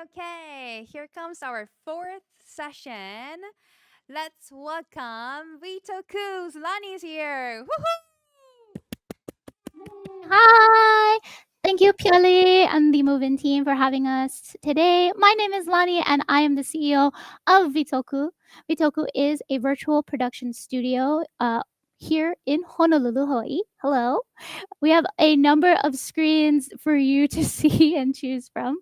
Okay. Here comes our fourth session. Let's welcome Vtoku's Lani's here. Woohoo! Hi! Thank you, Piali and the Movin team for having us today. My name is Lani, and I am the CEO of Vtoku. Vtoku is a virtual production studio here in Honolulu, Hawaii. Hello. We have a number of screens for you to see and choose from.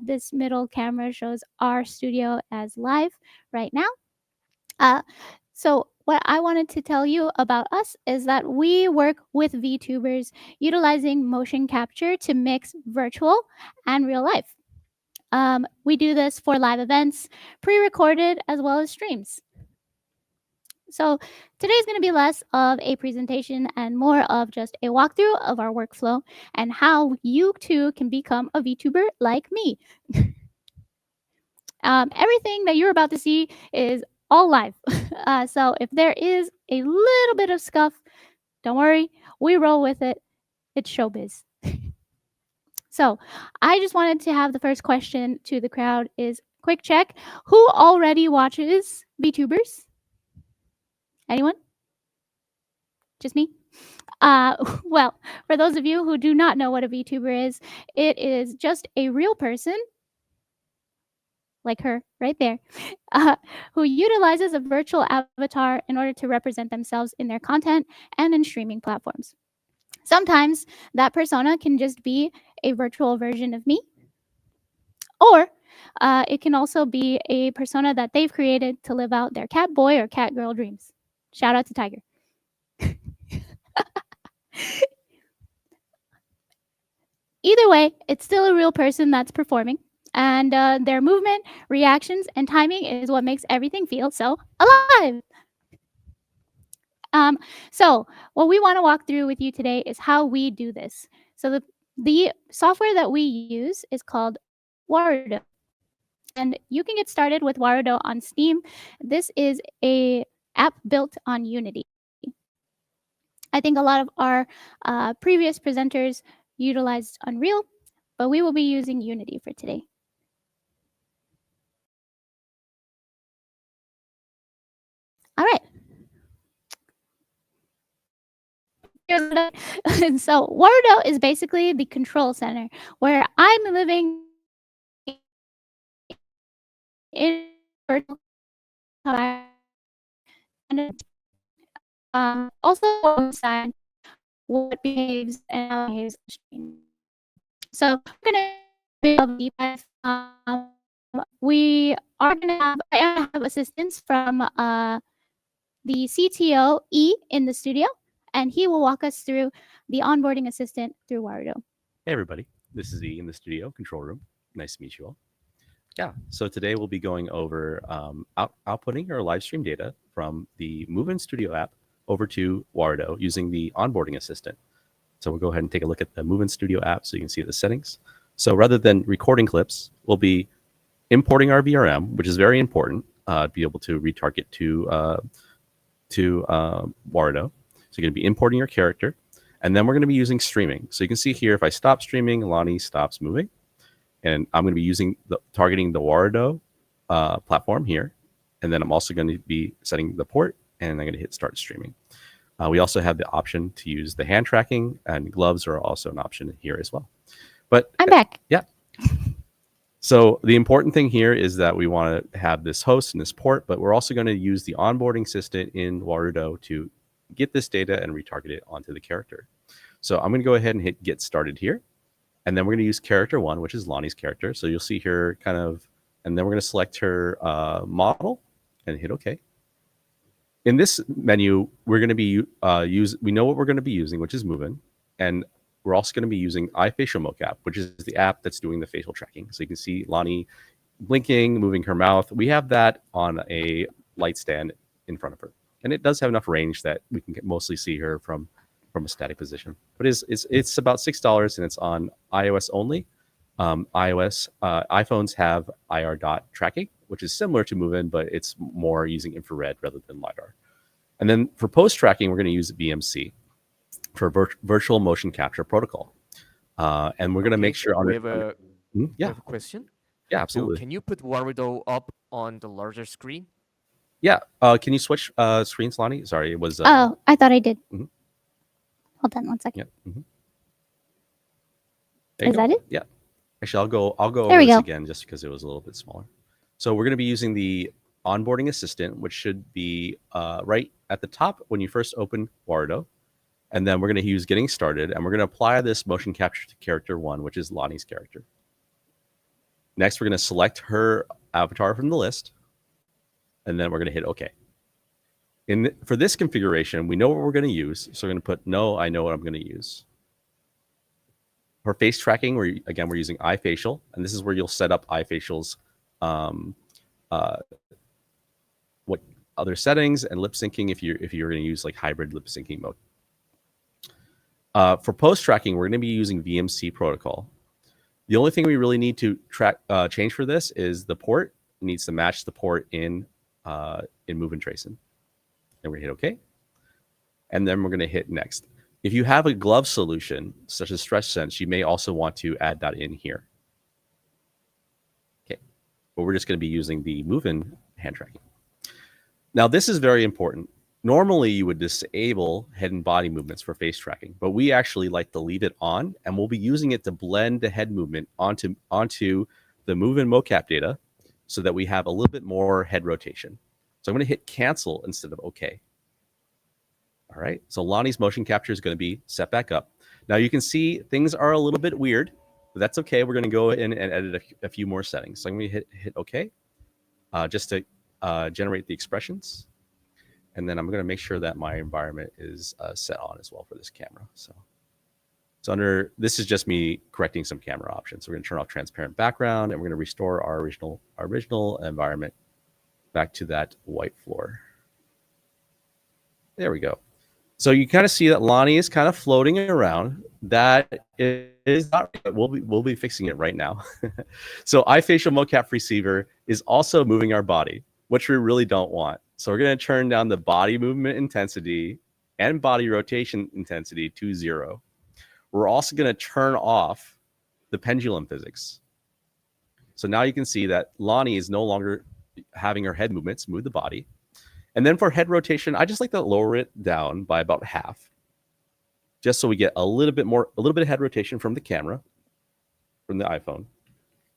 This middle camera shows our studio as live right now. So what I wanted to tell you about us is that we work with VTubers utilizing motion capture to mix virtual and real life. We do this for live events, pre-recorded as well as streams. So today's going to be less of a presentation and more of just a walkthrough of our workflow and how you too can become a VTuber like me. Everything that you're about to see is all live. So if there is a little bit of scuff, don't worry, we roll with it. It's showbiz. So I just wanted to have the first question to the crowd is quick check. Who already watches VTubers? Anyone? Just me? Well, for those of you who do not know what a VTuber is, it is just a real person like her right there, who utilizes a virtual avatar in order to represent themselves in their content and in streaming platforms. Sometimes that persona can just be a virtual version of me, or it can also be a persona that they've created to live out their cat boy or cat girl dreams. Shout out to Tiger. Either way, it's still a real person that's performing, and their movement, reactions, and timing is what makes everything feel so alive. So what we want to walk through with you today is how we do this. So the software that we use is called Warudo. And you can get started with Warudo on Steam. This is a app built on Unity. I think a lot of our previous presenters utilized Unreal, but we will be using Unity for today. All right. So Warudo is basically the control center where I'm living in virtual and also decide what behaves and how it behaves on screen. So we're gonna be a deep dive. We are gonna have I have assistance from the CTO E in the studio, and he will walk us through the onboarding assistant through Warudo. Hey everybody, this is E in the studio control room. Nice to meet you all. Yeah, so today we'll be going over outputting our live stream data from the MOVIN Studio app over to Warudo using the onboarding assistant. So we'll go ahead and take a look at the MOVIN Studio app so you can see the settings. So rather than recording clips, we'll be importing our VRM, which is very important to be able to retarget to Warudo. So you're going to be importing your character, and then we're going to be using streaming. So you can see here, if I stop streaming, Lani stops moving. And I'm going to be targeting the Warudo platform here. And then I'm also going to be setting the port, and I'm going to hit start streaming. We also have the option to use the hand tracking, and gloves are also an option here as well. But I'm back. Yeah. So the important thing here is that we want to have this host and this port, but we're also going to use the onboarding assistant in Warudo to get this data and retarget it onto the character. So I'm going to go ahead and hit get started here. And then we're going to use character one, which is Lani's character. So you'll see her kind of, and then we're going to select her model and hit OK. In this menu, we're going to be we know what we're going to be using, which is MOVIN. And we're also going to be using iFacial Mocap, which is the app that's doing the facial tracking. So you can see Lani blinking, moving her mouth. We have that on a light stand in front of her. And it does have enough range that we can mostly see her from a static position. But it's about $6 and it's on iOS only. iPhones have IR dot tracking, which is similar to MOVIN, but it's more using infrared rather than LiDAR. And then for post tracking, we're going to use VMC for virtual motion capture protocol. And we're going to make sure we have a yeah. question. Yeah, So absolutely. can you put Warudo up on the larger screen? Yeah. Can you switch screens, Lani? Sorry, it was. Oh, I thought I did. Mhm. Hold on one second. Yeah. There you Is go. that it? Yeah. Actually, I'll go There over we this go. again just because it was a little bit smaller. So we're going to be using the onboarding assistant, which should be right at the top when you first open Warudo. And then we're going to use getting started, and we're going to apply this motion capture to character 1, which is Lani's character. Next, we're going to select her avatar from the list, and then we're going to hit OK. For this configuration, we know what we're going to use. So we're going to put no, I know what I'm going to use. For face tracking, we're using iFacial, and this is where you'll set up iFacial's what other settings and lip syncing if you're going to use like hybrid lip syncing mode. For post tracking, we're going to be using VMC protocol. The only thing we really need to change for this is the port. It needs to match the port in MOVIN TRACIN. And we hit OK. And then we're going to hit next. If you have a glove solution, such as Stretch Sense, you may also want to add that in here. Okay. But we're just going to be using the MOVIN hand tracking. Now, this is very important. Normally, you would disable head and body movements for face tracking, but we actually like to leave it on, and we'll be using it to blend the head movement onto the MOVIN Mocap data so that we have a little bit more head rotation. So I'm going to hit cancel instead of OK. All right, so Lani's motion capture is going to be set back up. Now you can see things are a little bit weird, but that's okay. We're going to go in and edit a few more settings. So I'm going to hit OK just to generate the expressions. And then I'm going to make sure that my environment is set on as well for this camera. So this is just me correcting some camera options. So we're going to turn off transparent background, and we're going to restore our original environment back to that white floor. There we go. So you kind of see that Lani is kind of floating around. That is not right. We'll be fixing it right now. So iFacial Mocap Receiver is also moving our body, which we really don't want. So we're going to turn down the body movement intensity and body rotation intensity to 0. We're also going to turn off the pendulum physics. So now you can see that Lani is no longer having her head movements move the body. And then for head rotation, I just like to lower it down by about half, just so we get a little bit of head rotation from the camera, from the iPhone,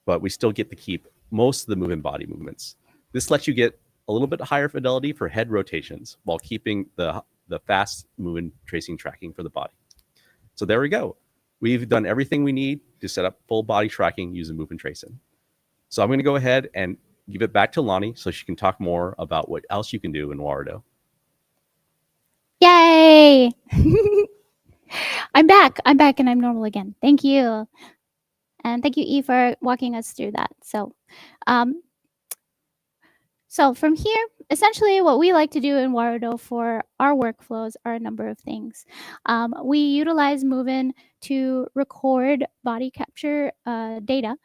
but we still get to keep most of the moving body movements. This lets you get a little bit higher fidelity for head rotations while keeping the fast moving tracing tracking for the body. So there we go. We've done everything we need to set up full body tracking using MOVIN TRACIN. So I'm going to go ahead and give it back to Lani so she can talk more about what else you can do in Warudo. Yay! I'm back and I'm normal again. Thank you. And thank you, E, for walking us through that. So from here, essentially what we like to do in Warudo for our workflows are a number of things. We utilize MOVIN to record body capture data.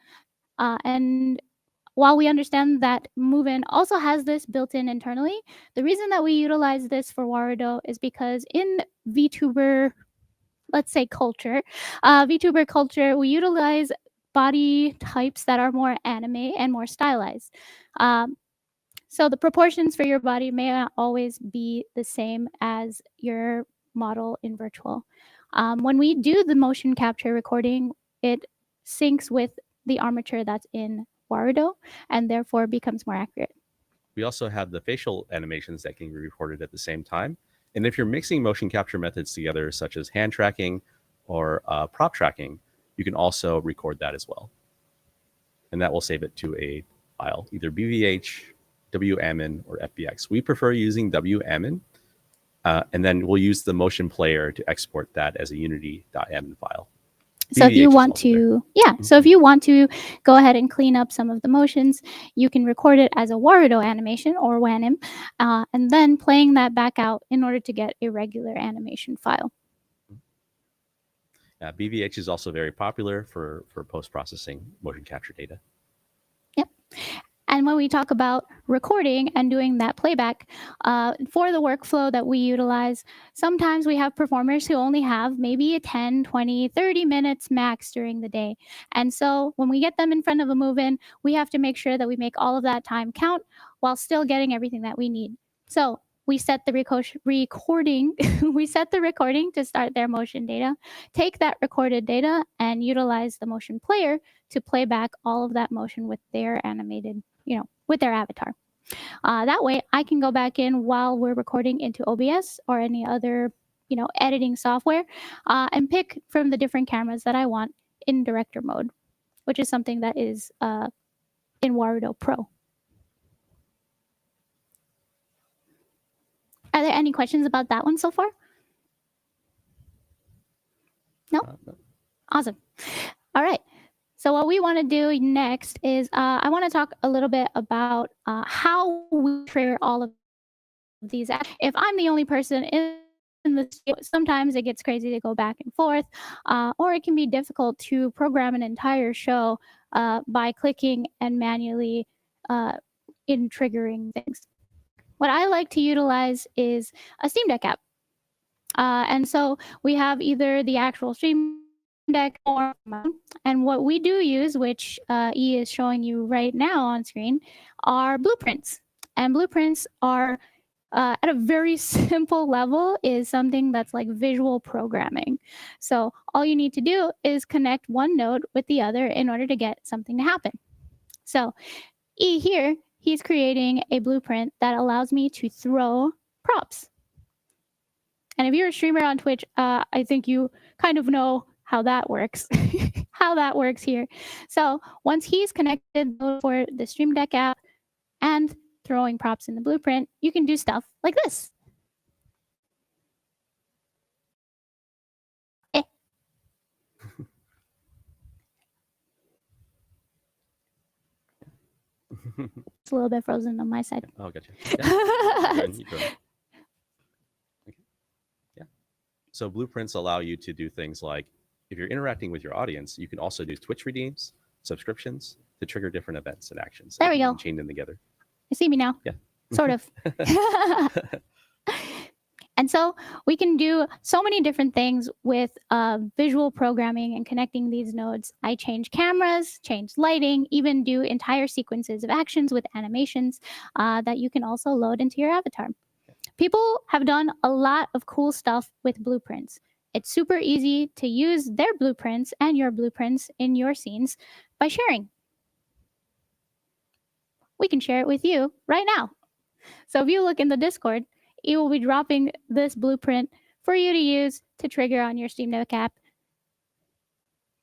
And while we understand that MOVIN also has this built in internally, the reason that we utilize this for Warudo is because in VTuber, let's say culture, VTuber culture, we utilize body types that are more anime and more stylized. So the proportions for your body may not always be the same as your model in virtual. When we do the motion capture recording, it syncs with the armature that's in Warudo and therefore becomes more accurate. We also have the facial animations that can be recorded at the same time. And if you're mixing motion capture methods together, such as hand tracking or prop tracking, you can also record that as well. And that will save it to a file, either BVH, WMN, or FBX. We prefer using WMN, and then we'll use the motion player to export that as a unity.mn file. So if you want to, so if you want to go ahead and clean up some of the motions, you can record it as a Warudo animation or WANIM, and then playing that back out in order to get a regular animation file. BVH is also very popular for post-processing motion capture data. Yep. And when we talk about recording and doing that playback, for the workflow that we utilize, sometimes we have performers who only have maybe 10, 20, 30 minutes max during the day. And so when we get them in front of a move-in, we have to make sure that we make all of that time count while still getting everything that we need. So we set the recording we set the recording to start their motion data, take that recorded data and utilize the motion player to play back all of that motion with their animated, with their avatar. That way I can go back in while we're recording into OBS or any other, editing software, and pick from the different cameras that I want in director mode, which is something that is in Warudo Pro. Are there any questions about that one so far? No? Awesome. All right. So what we want to do next is I want to talk a little bit about how we trigger all of these. If I'm the only person in the studio, sometimes it gets crazy to go back and forth, or it can be difficult to program an entire show by clicking and manually in triggering things. What I like to utilize is a Steam Deck app. And so we have either the actual Stream Deck or, and what we do use, which E is showing you right now on screen, are blueprints. And blueprints are, at a very simple level, is something that's like visual programming. So all you need to do is connect one node with the other in order to get something to happen. So E here, he's creating a blueprint that allows me to throw props. And if you're a streamer on Twitch, I think you kind of know how that works, how that works here. So once he's connected for the Stream Deck app and throwing props in the blueprint, you can do stuff like this. It's a little bit frozen on my side. Oh, gotcha. Yeah. You go ahead. Okay. Yeah. So blueprints allow you to do things like, if you're interacting with your audience, you can also do Twitch redeems, subscriptions to trigger different events and actions. There we go. And chain them together. You see me now? Yeah. Sort of. And so we can do so many different things with visual programming and connecting these nodes. I change cameras, change lighting, even do entire sequences of actions with animations that you can also load into your avatar. People have done a lot of cool stuff with blueprints. It's super easy to use their blueprints and your blueprints in your scenes by sharing. We can share it with you right now. So if you look in the Discord, it will be dropping this blueprint for you to use to trigger on your Steam Deck app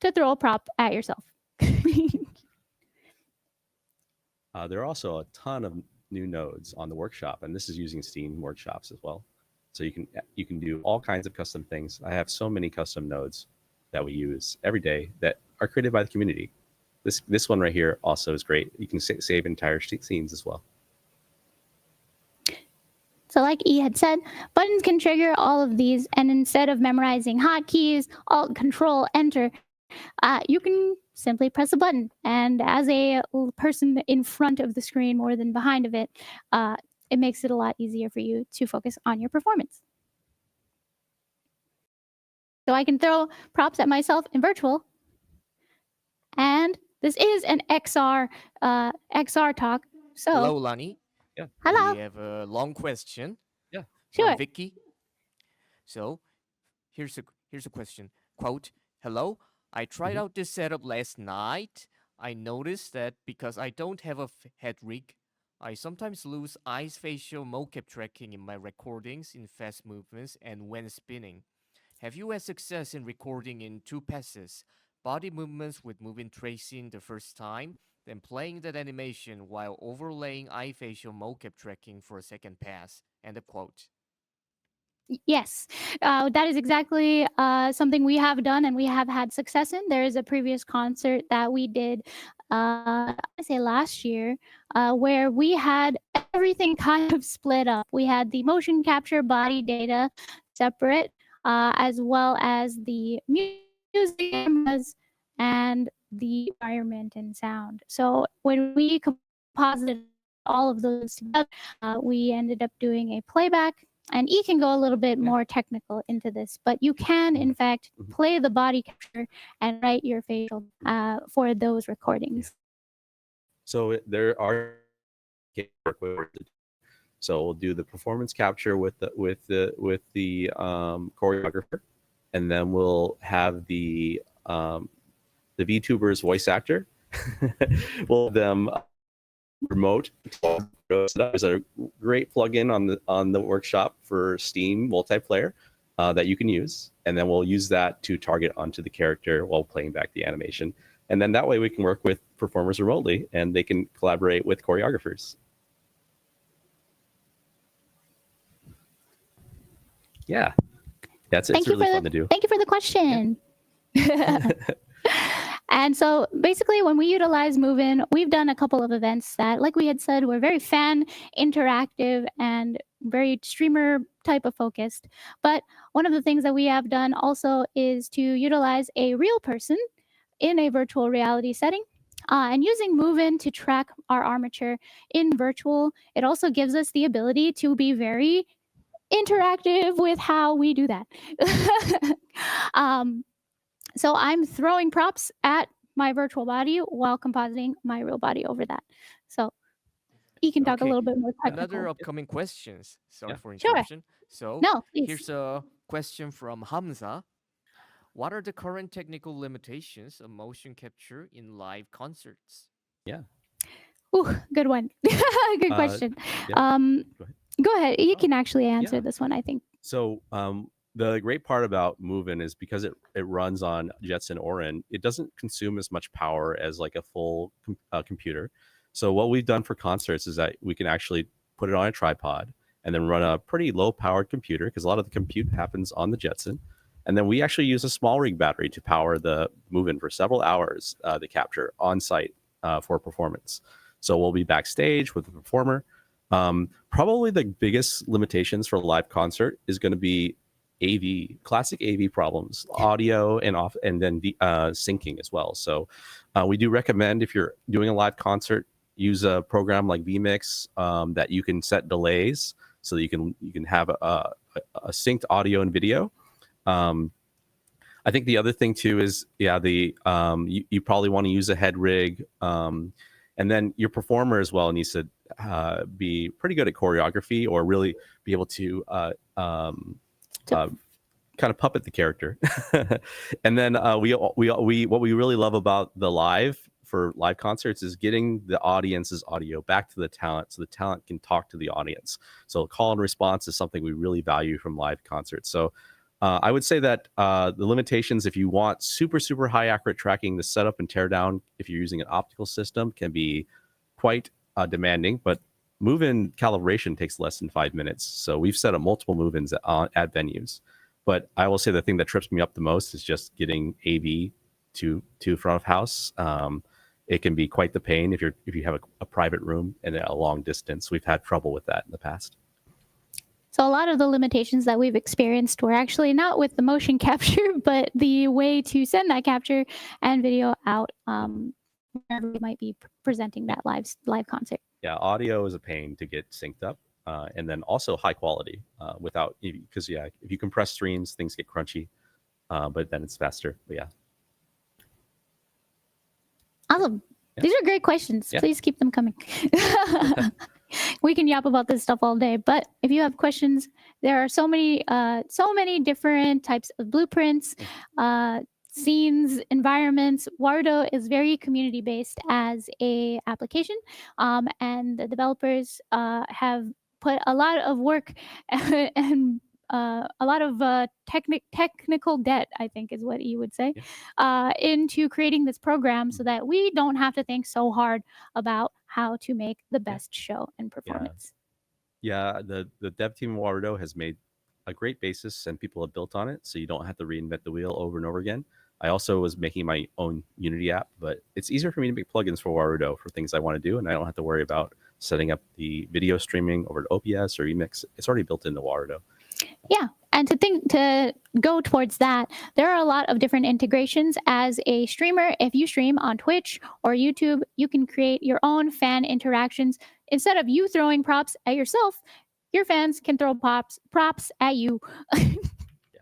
to throw a prop at yourself. There are also a ton of new nodes on the workshop, and this is using Steam workshops as well. So you can do all kinds of custom things. I have so many custom nodes that we use every day that are created by the community. This one right here also is great. You can save entire scenes as well. So like E had said, buttons can trigger all of these, and instead of memorizing hotkeys, Alt, Control, Enter, you can simply press a button. And as a person in front of the screen more than behind of it, it makes it a lot easier for you to focus on your performance. So I can throw props at myself in virtual. And this is an XR talk. So Hello, Lani. Yeah. Hello. We have a long question. Yeah. Sure. From Vicky. So here's a question. Quote, hello, I tried out this setup last night. I noticed that because I don't have a head rig, I sometimes lose eyes facial mocap tracking in my recordings in fast movements and when spinning. Have you had success in recording in two passes, body movements with MOVIN TRACIN the first time, then playing that animation while overlaying eye facial mocap tracking for a second pass? End of quote. Yes, that is exactly something we have done and we have had success in. There is a previous concert that we did, I say last year, where we had everything kind of split up. We had the motion capture body data separate, as well as the music cameras and the environment and sound. So when we composited all of those together. We ended up doing a playback, and E can go a little bit more technical into this, but you can, in fact, play the body capture and write your facial for those recordings. So there are so we'll do the performance capture with the choreographer, and then we'll have the VTuber's voice actor. We'll have them remote. There's a great plugin on the workshop for Steam multiplayer that you can use, and then we'll use that to target onto the character while playing back the animation. And then that way we can work with performers remotely, and they can collaborate with choreographers. Yeah, that's it's really fun to do. Thank you for the question. Yeah. And so basically when we utilize MOVIN, we've done a couple of events that, like we had said, were very fan interactive and very streamer type of focused. But one of the things that we have done also is to utilize a real person in a virtual reality setting. And using MOVIN to track our armature in virtual, it also gives us the ability to be very interactive with how we do that. So I'm throwing props at my virtual body while compositing my real body over that. So you can talk a little bit more technical. Another upcoming questions. Sorry for Sure. interruption. So No, please. here's a question from Hamza. What are the current technical limitations of motion capture in live concerts? Yeah. Ooh, good one. Good question. Yeah. Go ahead. You can actually answer this one, I think. So the great part about MOVIN is because it runs on Jetson Orin, it doesn't consume as much power as like a full computer. So what we've done for concerts is that we can actually put it on a tripod and then run a pretty low powered computer, because a lot of the compute happens on the Jetson. And then we actually use a small rig battery to power the MOVIN for several hours, the capture on site for performance. So we'll be backstage with the performer. Probably the biggest limitations for a live concert is going to be classic AV problems, audio and then syncing as well. So we do recommend, if you're doing a live concert, use a program like vMix that you can set delays so that you can have a synced audio and video. I think the other thing too is, you probably want to use a head rig, and then your performer as well needs to be pretty good at choreography, or really be able to kind of puppet the character. And then what we really love about the live concerts is getting the audience's audio back to the talent, so the talent can talk to the audience. So call and response is something we really value from live concerts. So I would say that the limitations, if you want super high accurate tracking, the setup and teardown, if you're using an optical system, can be quite demanding, but MOVIN calibration takes less than 5 minutes. So we've set up multiple MOVINs at venues. But I will say the thing that trips me up the most is just getting AV to front of house. It can be quite the pain if you have a private room and a long distance. We've had trouble with that in the past. So a lot of the limitations that we've experienced were actually not with the motion capture, but the way to send that capture and video out wherever we might be presenting that live concert. Yeah, audio is a pain to get synced up, and then also high quality because if you compress streams, things get crunchy, but then it's faster. But yeah. Awesome. Yeah. These are great questions. Yeah. Please keep them coming. We can yap about this stuff all day, but if you have questions, there are so many different types of blueprints, scenes, environments. Warudo is very community-based as a application, and the developers have put a lot of work and a lot of technical debt, I think is what you would say, into creating this program so that we don't have to think so hard about how to make the best show and performance. Yeah, the dev team of Warudo has made a great basis and people have built on it, so you don't have to reinvent the wheel over and over again. I also was making my own Unity app, but it's easier for me to make plugins for Warudo for things I want to do, and I don't have to worry about setting up the video streaming over to OBS or Remix. It's already built into Warudo. Yeah. And to go towards that, there are a lot of different integrations. As a streamer, if you stream on Twitch or YouTube, you can create your own fan interactions. Instead of you throwing props at yourself, your fans can throw props at you.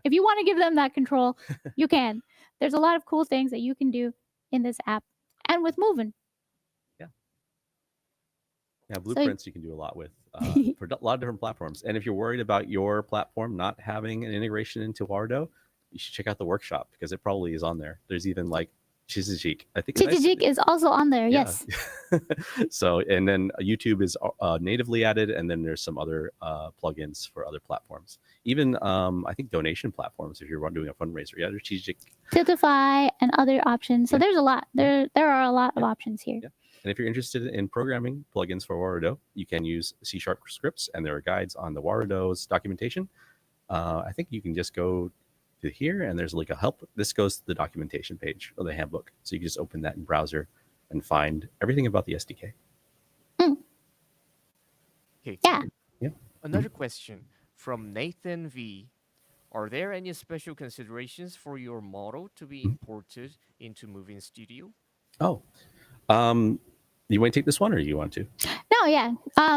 If you want to give them that control, you can. There's a lot of cool things that you can do in this app and with Movin. Yeah, blueprints you can do a lot with for a lot of different platforms. And if you're worried about your platform not having an integration into Warudo, you should check out the workshop because it probably is on there. There's even like Chizajik. I think Chizajik is also on there. Yeah. Yes. So, and then YouTube is natively added, and then there's some other plugins for other platforms. Even I think donation platforms if you're doing a fundraiser. Yeah, there's Chizajik. Tiltify and other options. So there's a lot. There are a lot of options here. Yeah. And if you're interested in programming plugins for Warudo, you can use C# scripts, and there are guides on the Warudo's documentation. I think you can just go to here, and there's like a help. This goes to the documentation page of the handbook. So you can just open that in browser and find everything about the SDK. Okay. Yeah. Another question from Nathan V. Are there any special considerations for your model to be imported into Movin Studio? Oh, you want to take this one, or you want to? No, yeah.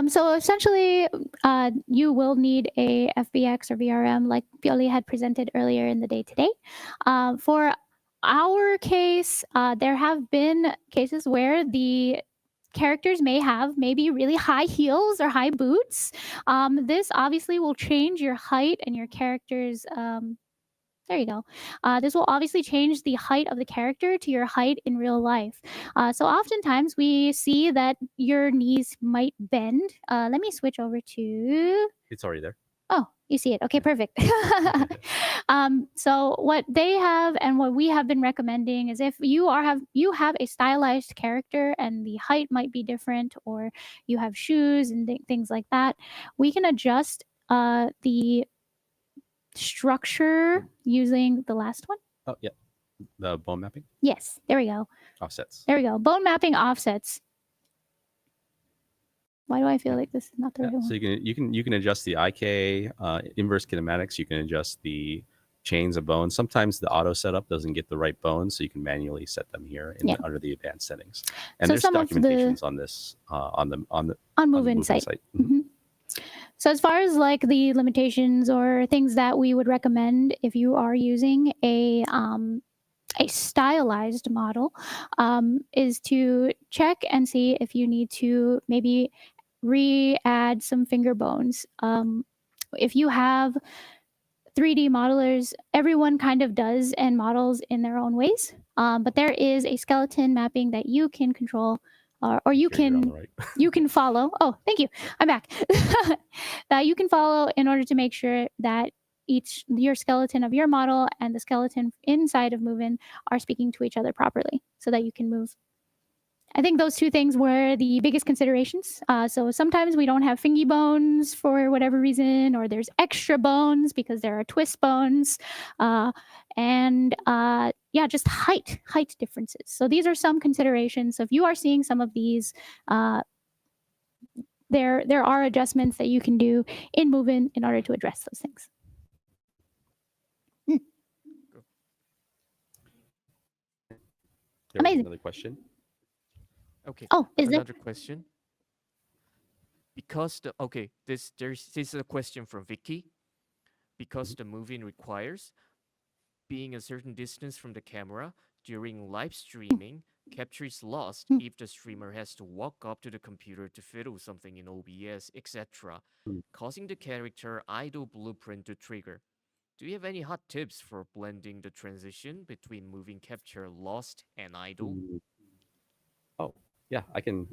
So essentially, you will need a FBX or VRM, like Pioli had presented earlier in the day today. For our case, there have been cases where the characters may have maybe really high heels or high boots. This obviously will change your height and your character's. There you go. This will obviously change the height of the character to your height in real life. So oftentimes we see that your knees might bend. Let me switch over to. It's already there. Oh, you see it. Okay, perfect. So what they have and what we have been recommending is if you have a stylized character and the height might be different, or you have shoes and things like that, we can adjust the structure using the last one. Oh, yeah. The bone mapping? Yes, there we go. Offsets. There we go. Bone mapping offsets. Why do I feel like this is not the right one? So you can adjust the IK inverse kinematics. You can adjust the chains of bones. Sometimes the auto setup doesn't get the right bones, so you can manually set them here under the advanced settings. And So there's some of the- documentations on this on the Movin site. So as far as like the limitations or things that we would recommend if you are using a stylized model, is to check and see if you need to maybe re-add some finger bones. If you have 3D modelers, everyone kind of does and models in their own ways, but there is a skeleton mapping that you can control. Or you can follow. Oh, thank you. I'm back. That you can follow in order to make sure that your skeleton of your model and the skeleton inside of Movin are speaking to each other properly, so that you can move. I think those two things were the biggest considerations. So sometimes we don't have fingy bones for whatever reason, or there's extra bones because there are twist bones, and just height differences. So these are some considerations. So if you are seeing some of these, there are adjustments that you can do in Movin in order to address those things. Amazing. Another question. Okay. Oh, is there? Another question? Because this is a question from Vicky. Because the Movin requires being a certain distance from the camera during live streaming, capture is lost if the streamer has to walk up to the computer to fiddle something in OBS, etc., causing the character idle blueprint to trigger. Do you have any hot tips for blending the transition between moving capture lost and idle? Oh, yeah, I can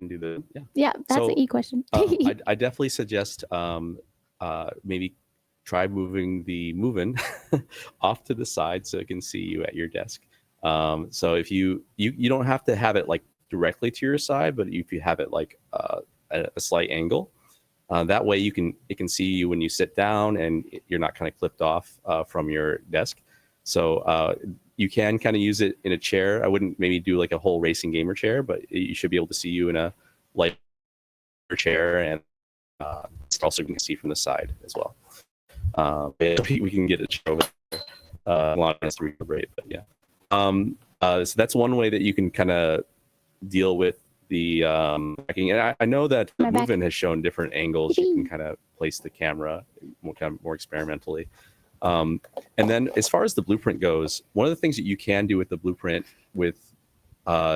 do the Yeah, that's an E question. I definitely suggest maybe try moving the Movin off to the side so it can see you at your desk. So if you don't have to have it like directly to your side, but if you have it like at a slight angle, that way it can see you when you sit down and you're not kind of clipped off from your desk. So you can kind of use it in a chair. I wouldn't maybe do like a whole racing gamer chair, but you should be able to see you in a light chair, and also you can see from the side as well. We can get it over there. Lani has to recuperate, but yeah. So that's one way that you can kind of deal with the tracking. And I know that My back. MOVIN has shown different angles you can kind of place the camera more experimentally. And then as far as the blueprint goes, one of the things that you can do with the blueprint with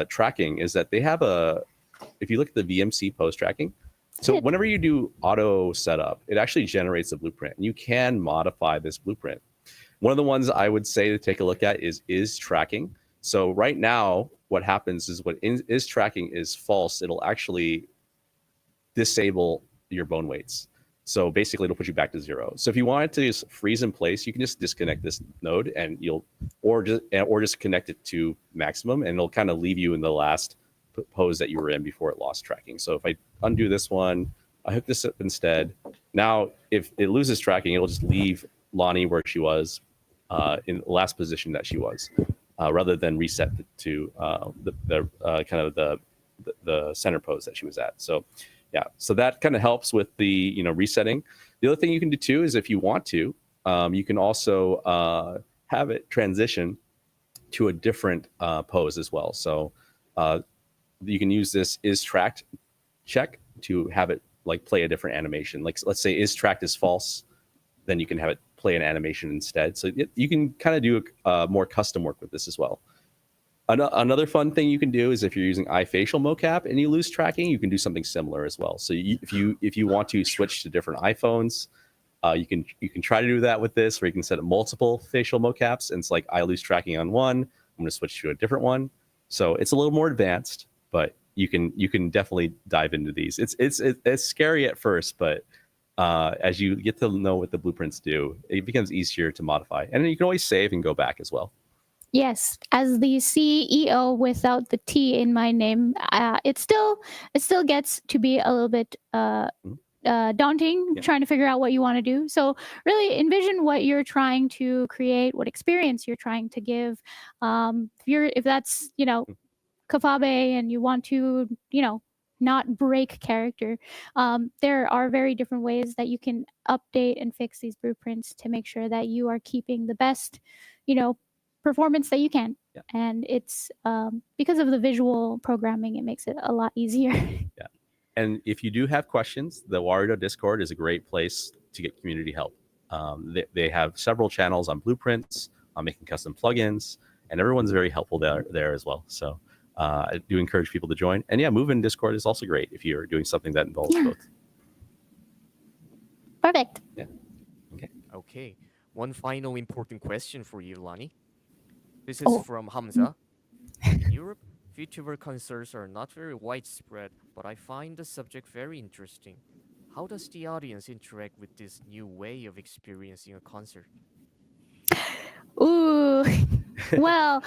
tracking is that they have if you look at the VMC pose tracking, so whenever you do auto setup, it actually generates a blueprint. And you can modify this blueprint. One of the ones I would say to take a look at is tracking. So right now, what happens is what is tracking is false. It'll actually disable your bone weights. So basically, it'll put you back to 0. So if you want it to just freeze in place, you can just disconnect this node and or just connect it to maximum, and it'll kind of leave you in the last pose that you were in before it lost tracking. So if I undo this one, I hook this up instead. Now, if it loses tracking, it'll just leave Lani where she was in the last position that she was, rather than reset to the center pose that she was at. So yeah, so that kind of helps with the resetting. The other thing you can do too is if you want to, you can also have it transition to a different pose as well. So you can use this is tracked check to have it like play a different animation. Like let's say is tracked is false, then you can have it play an animation instead. So you can kind of do more custom work with this as well. Another fun thing you can do is if you're using iFacial mocap and you lose tracking, you can do something similar as well. So if you want to switch to different iPhones, you can try to do that with this, where you can set up multiple facial mocaps. And it's like I lose tracking on one, I'm going to switch to a different one. So it's a little more advanced, but you can definitely dive into these. It's scary at first, but as you get to know what the blueprints do, it becomes easier to modify. And then you can always save and go back as well. Yes, as the CEO without the T in my name, it still gets to be a little bit daunting, trying to figure out what you want to do. So really envision what you're trying to create, what experience you're trying to give. If that's Kafabe and you want to not break character, there are very different ways that you can update and fix these blueprints to make sure that you are keeping the best performance that you can. Yeah. And it's because of the visual programming, it makes it a lot easier. Yeah. And if you do have questions, the Warudo Discord is a great place to get community help. They have several channels on blueprints, on making custom plugins, and everyone's very helpful there as well. So I do encourage people to join. And yeah, MOVIN Discord is also great if you're doing something that involves both. Perfect. Yeah. Okay. One final important question for you, Lani. This is from Hamza. In Europe, VTuber concerts are not very widespread, but I find the subject very interesting. How does the audience interact with this new way of experiencing a concert? Ooh, well,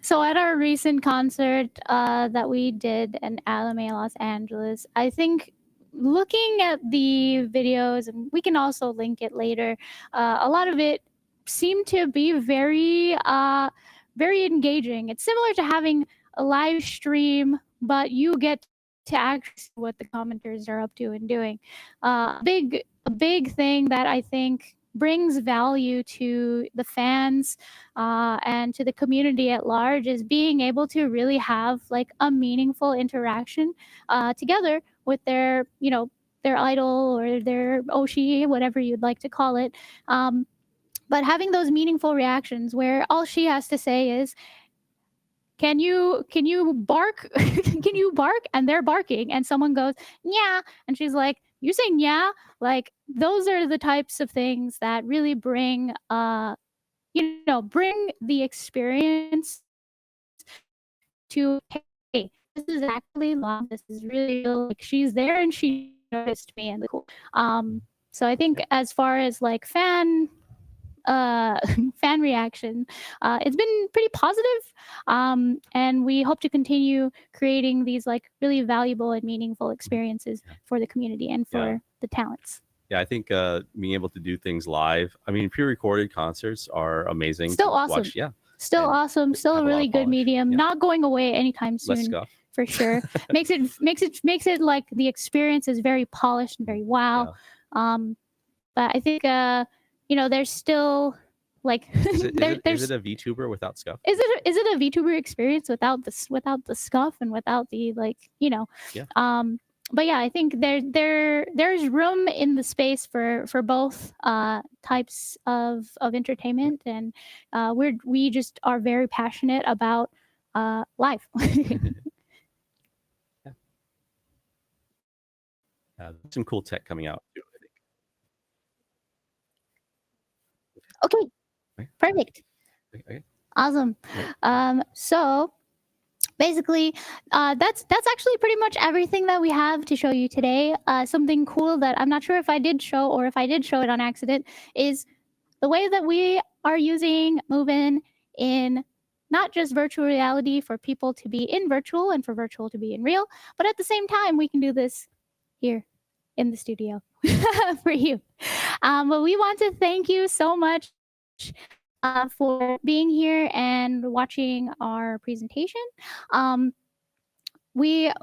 so at our recent concert that we did in Alame, Los Angeles, I think looking at the videos, and we can also link it later, a lot of it seemed to be very engaging. It's similar to having a live stream, but you get to actually see what the commenters are up to and doing. A big thing that I think brings value to the fans and to the community at large is being able to really have like a meaningful interaction together with their idol or their oshi, whatever you'd like to call it. But having those meaningful reactions where all she has to say is, can you bark? Can you bark? And they're barking, and someone goes, yeah, and she's like, you saying yeah? Like those are the types of things that really bring bring the experience to, hey, this is actually long. This is really like she's there and she noticed me, and cool. So I think as far as like fan reaction, it's been pretty positive, and we hope to continue creating these like really valuable and meaningful experiences for the community and for the talents. Yeah, I think being able to do things live, I mean, pre-recorded concerts are amazing. Still to awesome. Watch. Yeah, still awesome. Still a really good medium. Not going away anytime soon. Less scuff. For sure. makes it like the experience is very polished and very wow. But I think there's still like Is it, there's is it a VTuber without scuff? is it a VTuber experience without the scuff and without the Yeah. But yeah, I think there's room in the space for both types of entertainment, and we just are very passionate about life. Some cool tech coming out too, I think. Okay, Okay. perfect. Okay. Awesome. So basically, that's actually pretty much everything that we have to show you today. Something cool that I'm not sure if I did show or if I did show it on accident is the way that we are using MOVIN in not just virtual reality for people to be in virtual and for virtual to be in real, but at the same time, we can do this here in the studio for you. But we want to thank you so much for being here and watching our presentation.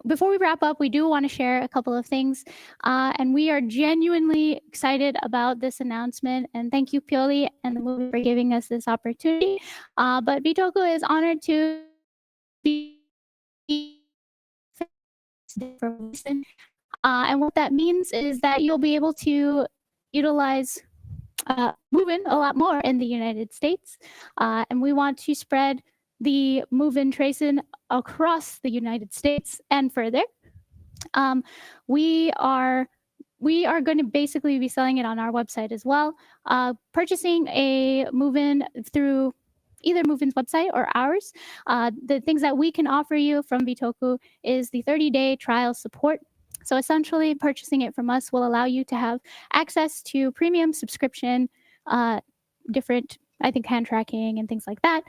Before we wrap up, we do want to share a couple of things, and we are genuinely excited about this announcement. And thank you, Pioli and the movie, for giving us this opportunity. But Vtoku is honored to be and what that means is that you'll be able to utilize MOVIN a lot more in the United States, and we want to spread the MOVIN Tracin across the United States and further. We are going to basically be selling it on our website as well. Purchasing a MOVIN through either MOVIN's website or ours, the things that we can offer you from Vtoku is the 30-day trial support. So essentially, purchasing it from us will allow you to have access to premium subscription, different, I think, hand tracking and things like that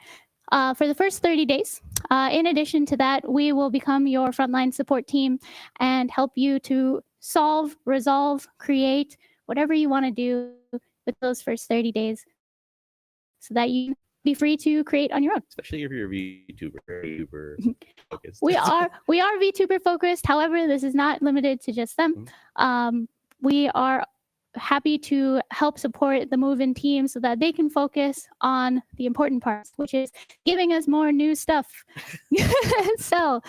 for the first 30 days. In addition to that, we will become your frontline support team and help you to solve, resolve, create whatever you want to do with those first 30 days so that you be free to create on your own. Especially if you're VTuber focused. We are VTuber focused. However, this is not limited to just them. We are happy to help support the MOVIN team so that they can focus on the important parts, which is giving us more new stuff. So,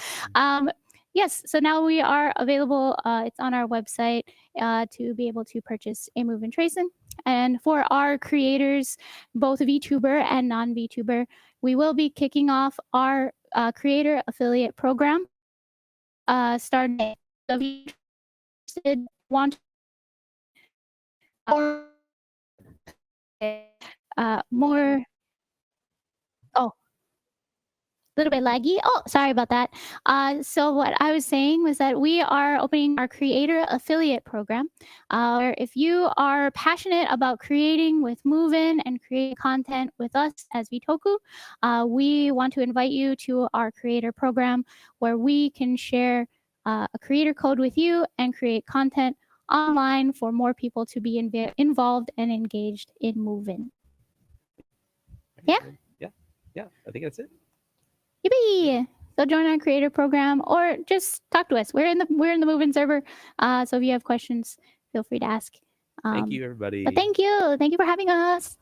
yes, so now we are available. It's on our website to be able to purchase a MOVIN Tracin. And for our creators, both VTuber and non-VTuber, we will be kicking off our creator affiliate program starting want more. Oh, a little bit laggy. Oh, sorry about that. So what I was saying was that we are opening our creator affiliate program. Where if you are passionate about creating with MOVIN and creating content with us as Vtoku, we want to invite you to our creator program where we can share a creator code with you and create content online for more people to be involved and engaged in MOVIN. Yeah? Yeah, I think that's it. Yippee! So join our creator program or just talk to us. We're in the MOVIN server. So if you have questions, feel free to ask. Thank you, everybody. But thank you for having us.